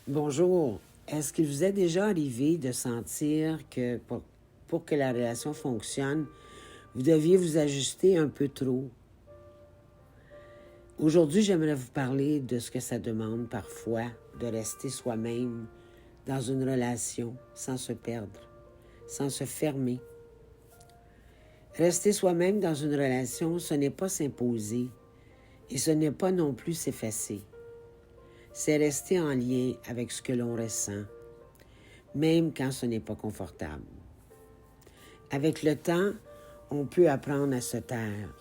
Bonjour. Est-ce qu'il vous est déjà arrivé de sentir que pour que la relation fonctionne, vous deviez vous ajuster un peu trop? Aujourd'hui, j'aimerais vous parler de ce que ça demande parfois de rester soi-même dans une relation sans se perdre, sans se fermer. Rester soi-même dans une relation, ce n'est pas s'imposer et ce n'est pas non plus s'effacer. C'est rester en lien avec ce que l'on ressent, même quand ce n'est pas confortable. Avec le temps, on peut apprendre à se taire,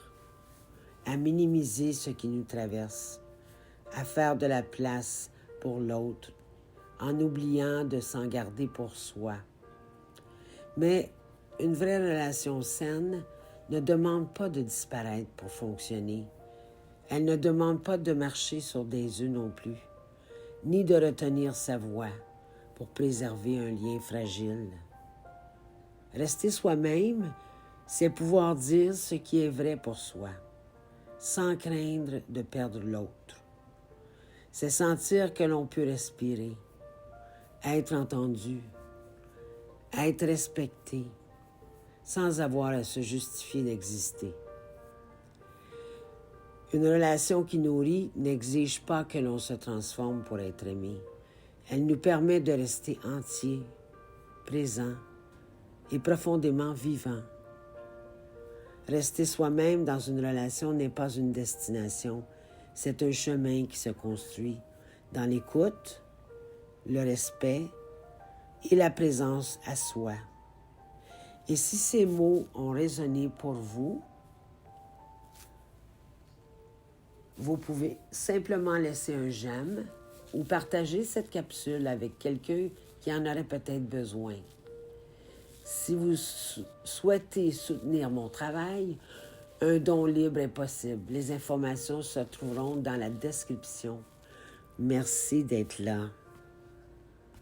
à minimiser ce qui nous traverse, à faire de la place pour l'autre, en oubliant de s'en garder pour soi. Mais une vraie relation saine ne demande pas de disparaître pour fonctionner. Elle ne demande pas de marcher sur des œufs non plus, ni de retenir sa voix pour préserver un lien fragile. Rester soi-même, c'est pouvoir dire ce qui est vrai pour soi, sans craindre de perdre l'autre. C'est sentir que l'on peut respirer, être entendu, être respecté, sans avoir à se justifier d'exister. Une relation qui nourrit n'exige pas que l'on se transforme pour être aimé. Elle nous permet de rester entier, présent et profondément vivant. Rester soi-même dans une relation n'est pas une destination, c'est un chemin qui se construit dans l'écoute, le respect et la présence à soi. Et si ces mots ont résonné pour vous, vous pouvez simplement laisser un j'aime ou partager cette capsule avec quelqu'un qui en aurait peut-être besoin. Si vous souhaitez soutenir mon travail, un don libre est possible. Les informations se trouveront dans la description. Merci d'être là.